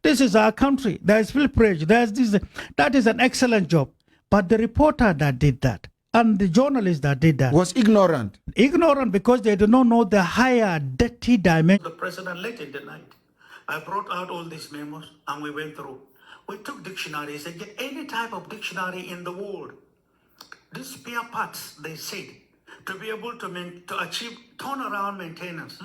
This is our country. There's free press. There's this. That is an excellent job. But the reporter that did that and the journalist that did that was ignorant. Ignorant because they do not know the higher dirty dimension. The president late in the night. I brought out all these memos and we went through. We took dictionaries and get any type of dictionary in the world. These spare parts, they said, to be able to achieve turnaround maintenance.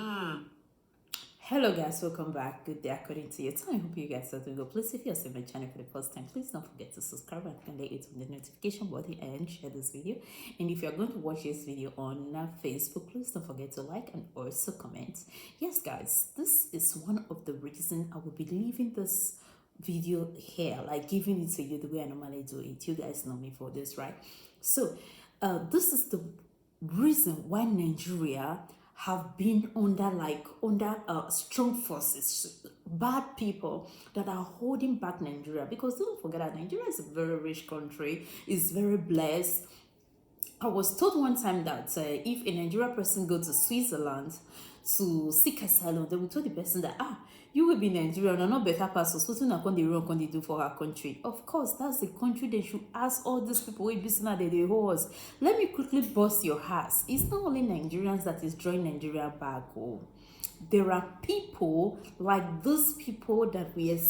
Hello guys, welcome back. Good day according to your time. I hope you guys are doing good. Please, if you're seeing my channel for the first time, please don't forget to subscribe and hit on the notification button and share this video. And if you're going to watch this video on Facebook, please don't forget to like and also comment. Yes guys, this is one of the reasons I will be leaving this video here, like giving it to you the way I normally do it. You guys know me for this, right? So this is the reason why Nigeria have been under strong forces, bad people that are holding back Nigeria. Because don't forget that Nigeria is a very rich country, is very blessed. I was told one time that if a Nigerian person goes to Switzerland to seek asylum, they will tell the person that you will be Nigerian or not better person, so what can they wrong can they do for our country? Of course, that's the country they should ask all these people who be that they horse. Let me quickly bust your ass. It's not only Nigerians that is drawing Nigeria back. Oh. There are people like those people that we are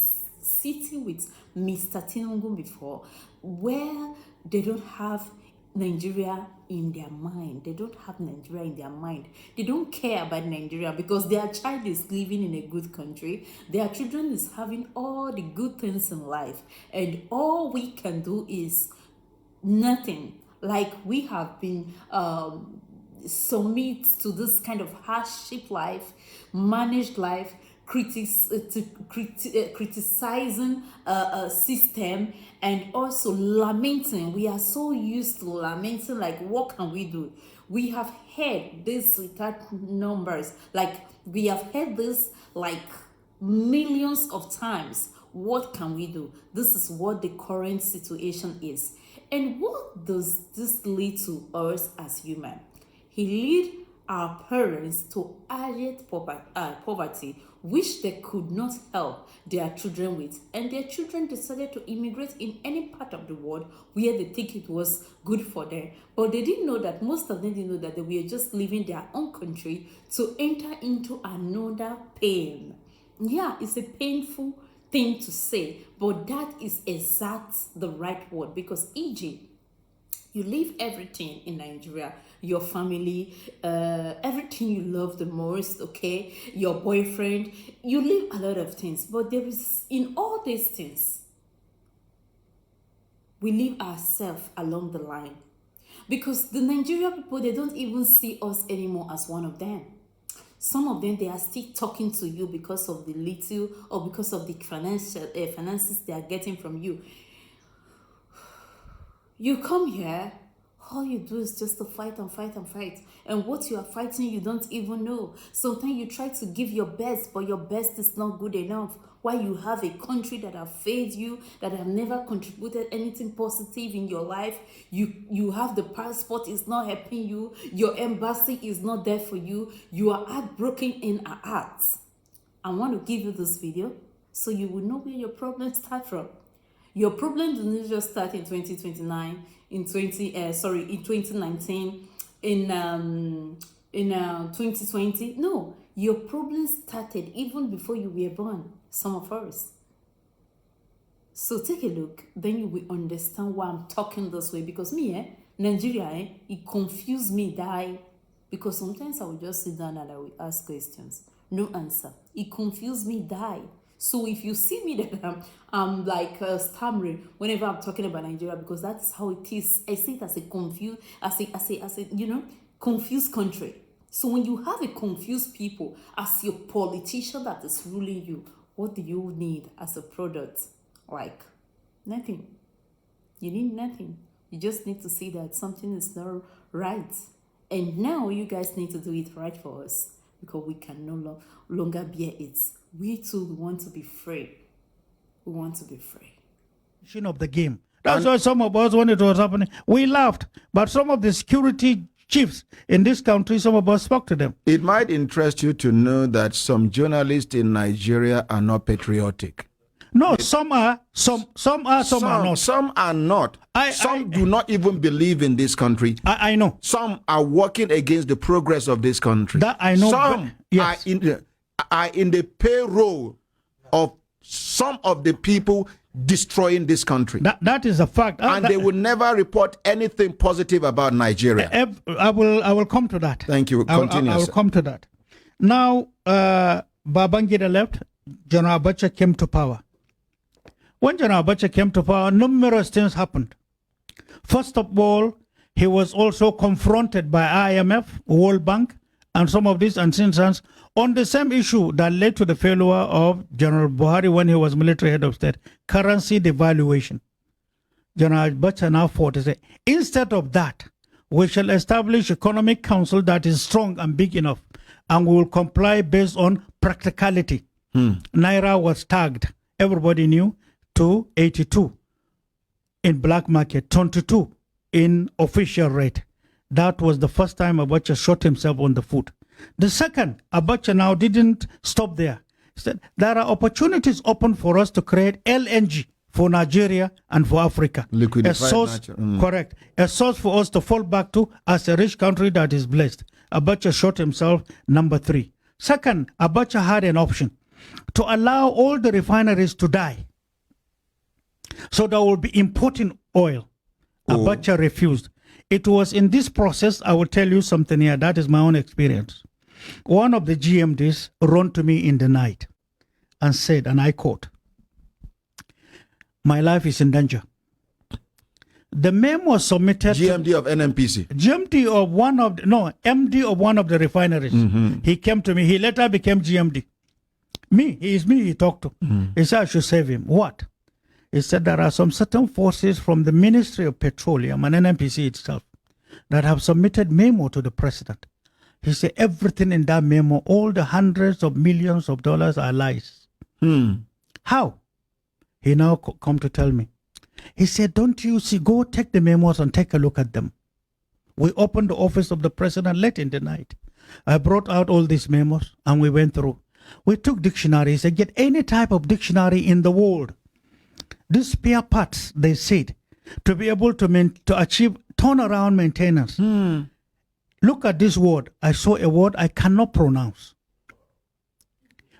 sitting with Mr. Tinubu before, where they don't have Nigeria in their mind. They don't have Nigeria in their mind. They don't care about Nigeria because their child is living in a good country. Their children is having all the good things in life. And all we can do is nothing. Like we have been submit to this kind of hardship life, managed life, criticizing a system, and also lamenting. We are so used to lamenting, like what can we do? We have heard this without numbers, like we have heard this like millions of times. What can we do? This is what the current situation is. And what does this lead to us as human? He lead our parents to abject poverty, which they could not help their children with. And their children decided to immigrate in any part of the world where they think it was good for them. But they didn't know that, most of them didn't know that they were just leaving their own country to enter into another pain. Yeah, it's a painful thing to say, but that is exact the right word. Because e.g., you leave everything in Nigeria, your family, everything you love the most, okay, your boyfriend, you leave a lot of things. But there is, in all these things, we leave ourselves along the line. Because the Nigerian people, they don't even see us anymore as one of them. Some of them, they are still talking to you because of the little or because of the finances they are getting from you. You come here, all you do is just to fight and fight and fight. And what you are fighting, you don't even know. Sometimes you try to give your best, but your best is not good enough. Why you have a country that have failed you, that have never contributed anything positive in your life. You have the passport, it's not helping you. Your embassy is not there for you. You are heartbroken in our hearts. I want to give you this video so you will know where your problems start from. Your problem didn't just start in 2019, in 2019, in 2020. No, your problem started even before you were born, some of us. So take a look, then you will understand why I'm talking this way. Because me, Nigeria, it confused me, die. Because sometimes I will just sit down and I will ask questions. No answer. It confused me, die. So if you see me that I'm like stammering whenever I'm talking about Nigeria, because that's how it is. I see it as a confused, confused country. So when you have a confused people as your politician that is ruling you, what do you need as a product? Like nothing. You need nothing. You just need to see that something is not right. And now you guys need to do it right for us, because we can no longer bear it. We too want to be free. We want to be free. Of the game. That's why some of us, when it was happening, we laughed. But some of the security chiefs in this country, some of us spoke to them. It might interest you to know that some journalists in Nigeria are not patriotic. No, some are, some are not. Some are not. Some do not even believe in this country. I know. Some are working against the progress of this country. That I know. Some yes. are in the payroll of some of the people destroying this country. That is a fact. And they will never report anything positive about Nigeria. I will come to that. Thank you. Continue. I will come to that. Now, Babangida left. General Abacha came to power. When General Abacha came to power, numerous things happened. First of all, he was also confronted by IMF, World Bank, and some of these instances on the same issue that led to the failure of General Buhari when he was military head of state, currency devaluation. General Abacha now fought to say, instead of that, we shall establish economic council that is strong and big enough, and we will comply based on practicality. Naira was tagged, everybody knew, to 82 in black market, 22 in official rate. That was the first time Abacha shot himself on the foot. The second, Abacha now didn't stop there. He said, there are opportunities open for us to create LNG for Nigeria and for Africa. Liquefied a source, natural. Correct. A source for us to fall back to as a rich country that is blessed. Abacha shot himself, number 3. Second, Abacha had an option to allow all the refineries to die. So there will be importing oil. Abacha refused. It was in this process, I will tell you something here, that is my own experience. One of the GMDs ran to me in the night and said, and I quote, my life is in danger. The memo was submitted GMD of NNPC. GMD of one of the, no, MD of one of the refineries. He came to me. He later became GMD. He talked to. He said I should save him. What? He said there are some certain forces from the Ministry of Petroleum and NNPC itself that have submitted memo to the president. He said everything in that memo, all the hundreds of millions of dollars are lies. How? He now come to tell me. He said, don't you see, go take the memos and take a look at them. We opened the office of the president late in the night. I brought out all these memos and we went through. We took dictionaries and get any type of dictionary in the world. These spare parts, they said, to be able to achieve turnaround maintenance. Look at this word. I saw a word I cannot pronounce.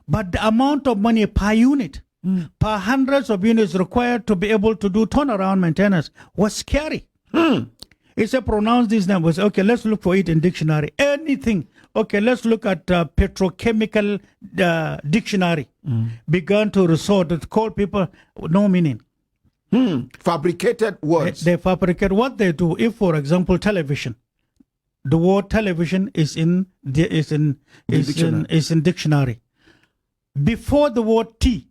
But the amount of money per unit, per hundreds of units required to be able to do turnaround maintenance was scary. He said, pronounce these numbers. Okay, let's look for it in dictionary. Anything. Okay, let's look at petrochemical dictionary. Began to resort to call people no meaning. Fabricated words. They fabricate what they do. If, for example, television, the word television is in dictionary. Before the word T,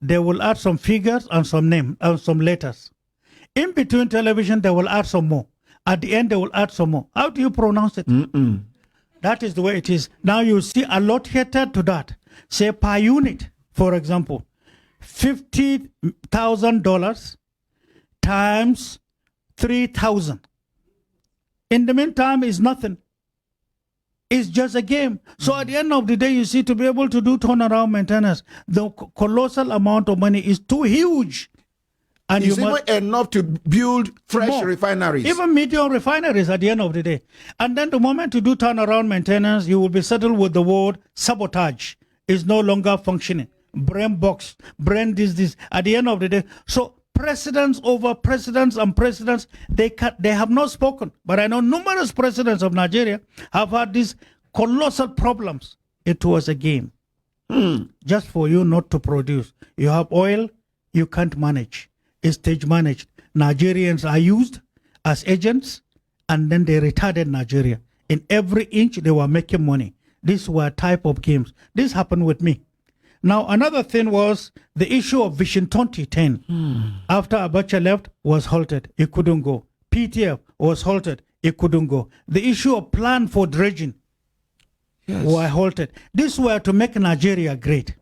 they will add some figures and some name and some letters. In between television, they will add some more. At the end, they will add some more. How do you pronounce it? That is the way it is. Now you see allocated to that. Say per unit, for example, $50,000 times 3,000. In the meantime, it's nothing. It's just a game. So at the end of the day, you see, to be able to do turnaround maintenance, the colossal amount of money is too huge. And it's even enough to build fresh refineries. Even medium refineries at the end of the day. And then the moment you do turnaround maintenance, you will be settled with the word sabotage. Is no longer functioning. Brain box, brain this. At the end of the day. So presidents over presidents and presidents, they have not spoken. But I know numerous presidents of Nigeria have had these colossal problems. It was a game. Just for you not to produce. You have oil, you can't manage. It's stage managed. Nigerians are used as agents, and then they retarded Nigeria. In every inch, they were making money. These were type of games. This happened with me. Now, another thing was the issue of Vision 2010. After Abacha left, was halted. It couldn't go. PTF was halted. It couldn't go. The issue of plan for dredging were halted. These were to make Nigeria great.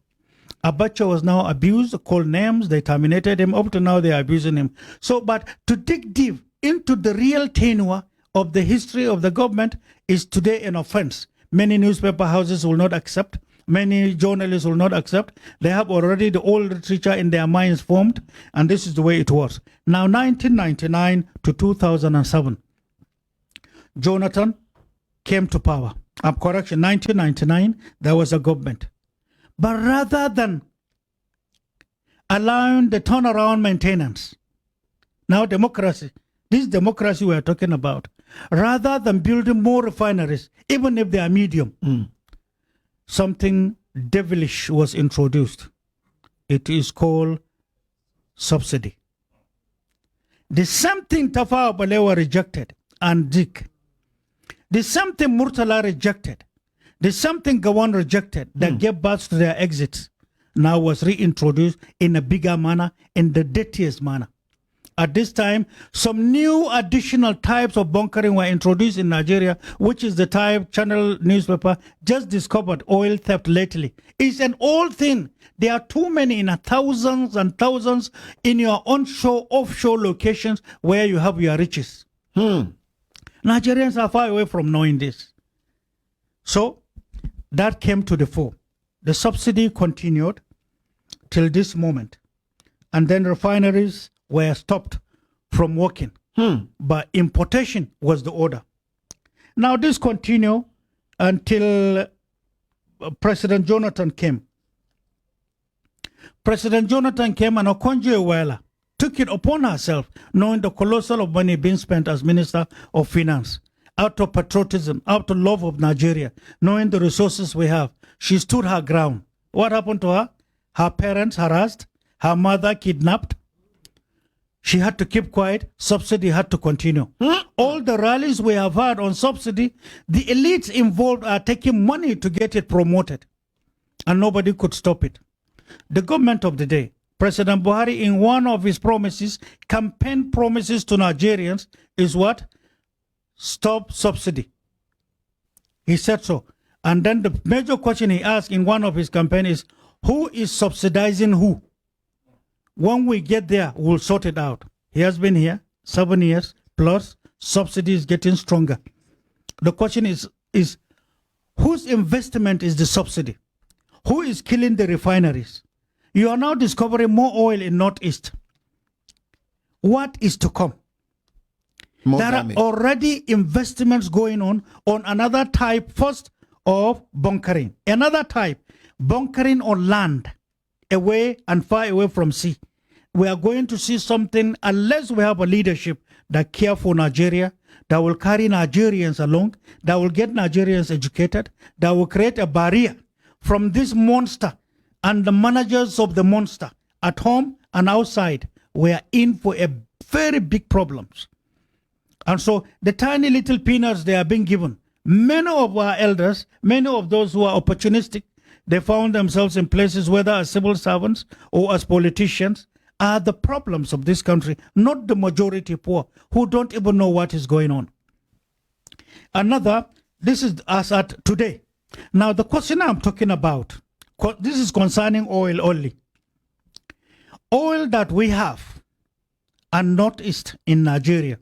Abacha was now abused, called names, they terminated him. Up to now, they are abusing him. So, but to dig deep into the real tenure of the history of the government is today an offense. Many newspaper houses will not accept. many journalists will not accept. They have already the old literature in their minds formed, and this is the way it was. Now, 1999 to 2007, Jonathan came to power. Correction, 1999, there was a government. But rather than allowing the turnaround maintenance, now democracy, this democracy we are talking about, rather than building more refineries, even if they are medium, something devilish was introduced. It is called subsidy. The same thing Tafawa Balewa rejected and Dick. The same thing Murtala rejected. The same thing Gawan rejected that gave birth to their exits now was reintroduced in a bigger manner, in the dirtiest manner. At this time, some new additional types of bunkering were introduced in Nigeria, which is the type Channel newspaper just discovered oil theft lately. It's an old thing. There are too many in thousands and thousands in your onshore, offshore locations where you have your riches. Nigerians are far away from knowing this. So that came to the fore. The subsidy continued till this moment. And then refineries were stopped from working. But importation was the order. Now this continued until President Jonathan came. President Jonathan came and Okonjo-Iweala took it upon herself, knowing the colossal of money being spent as Minister of Finance, out of patriotism, out of love of Nigeria, knowing the resources we have. She stood her ground. What happened to her? Her parents harassed, her mother kidnapped. She had to keep quiet. Subsidy had to continue. All the rallies we have had on subsidy, the elites involved are taking money to get it promoted. And nobody could stop it. The government of the day, President Buhari, in one of his promises, campaign promises to Nigerians, is what? Stop subsidy. He said so. And then the major question he asked in one of his campaigns is, who is subsidizing who? When we get there, we'll sort it out. He has been here 7 years plus, subsidy is getting stronger. The question is whose investment is the subsidy? Who is killing the refineries? You are now discovering more oil in Northeast. What is to come? There are already investments going on another type first of bunkering. Another type, bunkering on land, away and far away from sea. We are going to see something, unless we have a leadership that care for Nigeria, that will carry Nigerians along, that will get Nigerians educated, that will create a barrier from this monster and the managers of the monster at home and outside. We are in for a very big problems. And so the tiny little peanuts they are being given, many of our elders, many of those who are opportunistic, they found themselves in places, whether as civil servants or as politicians, are the problems of this country, not the majority poor who don't even know what is going on. Another, this is as at today. Now the question I'm talking about, this is concerning oil only. Oil that we have and Northeast in Nigeria.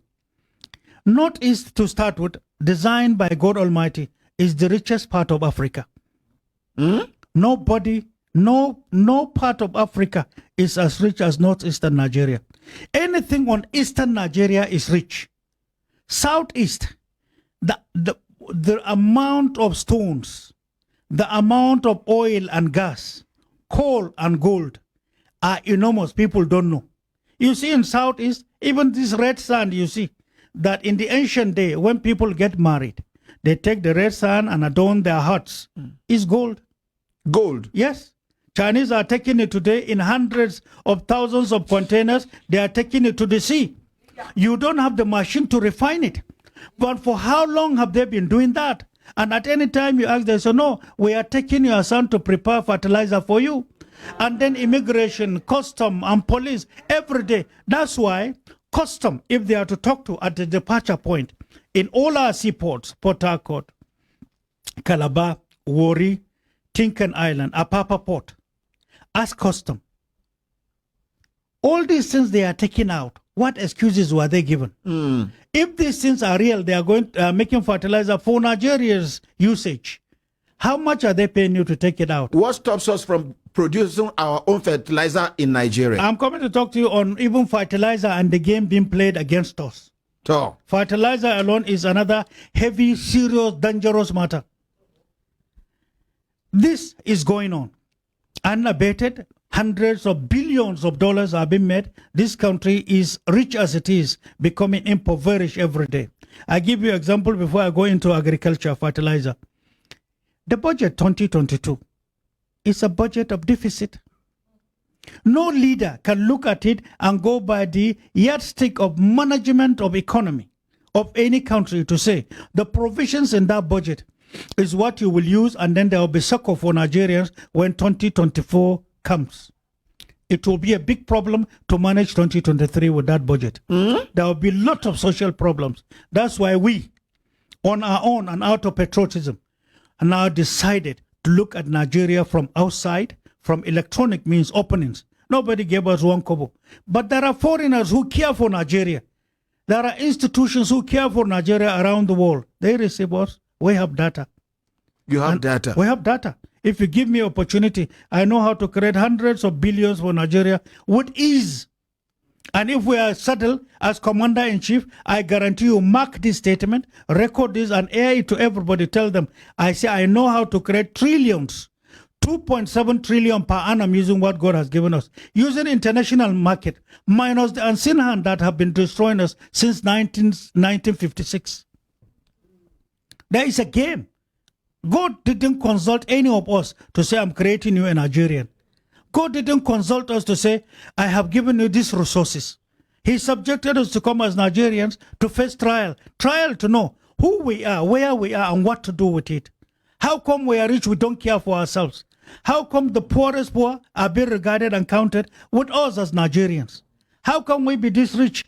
Northeast, to start with, designed by God Almighty, is the richest part of Africa. Nobody, no part of Africa is as rich as Northeastern Nigeria. Anything on Eastern Nigeria is rich. Southeast, the amount of stones, the amount of oil and gas, coal and gold are enormous. People don't know. You see in Southeast, even this red sand, you see, that in the ancient day, when people get married, they take the red sand and adorn their huts. It's gold. Gold? Yes. Chinese are taking it today in hundreds of thousands of containers. They are taking it to the sea. You don't have the machine to refine it. But for how long have they been doing that? And at any time you ask, they say, no, we are taking your son to prepare fertilizer for you. And then immigration, custom, and police every day. That's why custom, if they are to talk to at the departure point, in all our seaports, Port Harcourt, Calabar, Warri, Tinkan Island, Apapa Port, ask custom. All these things they are taking out. What excuses were they given? If these things are real, they are going making fertilizer for Nigeria's usage. How much are they paying you to take it out? What stops us from producing our own fertilizer in Nigeria? I'm coming to talk to you on even fertilizer and the game being played against us. So, Fertilizer alone is another heavy, serious, dangerous matter. This is going on. Unabated, hundreds of billions of dollars are being made. This country is rich as it is, becoming impoverished every day. I give you an example before I go into agriculture, fertilizer. The budget 2022 is a budget of deficit. No leader can look at it and go by the yardstick of management of economy of any country to say the provisions in that budget is what you will use, and then there will be succor for Nigerians when 2024 comes. It will be a big problem to manage 2023 with that budget. There will be a lot of social problems. That's why we, on our own and out of patriotism, are now decided to look at Nigeria from outside, from electronic means openings. Nobody gave us one kobo. But there are foreigners who care for Nigeria. There are institutions who care for Nigeria around the world. They receive us. We have data. you have data. We have data. If you give me opportunity, I know how to create hundreds of billions for Nigeria with ease. And if we are settled as commander-in-chief, I guarantee you, mark this statement, record this, and air it to everybody. Tell them, I say I know how to create trillions, 2.7 trillion per annum using what God has given us, using international market, minus the unseen hand that have been destroying us since 1956. There is a game. God didn't consult any of us to say, I'm creating you a Nigerian. God didn't consult us to say, I have given you these resources. He subjected us to come as Nigerians to face trial. Trial to know who we are, where we are, and what to do with it. How come we are rich, we don't care for ourselves? How come the poorest poor are being regarded and counted with us as Nigerians? How come we be this rich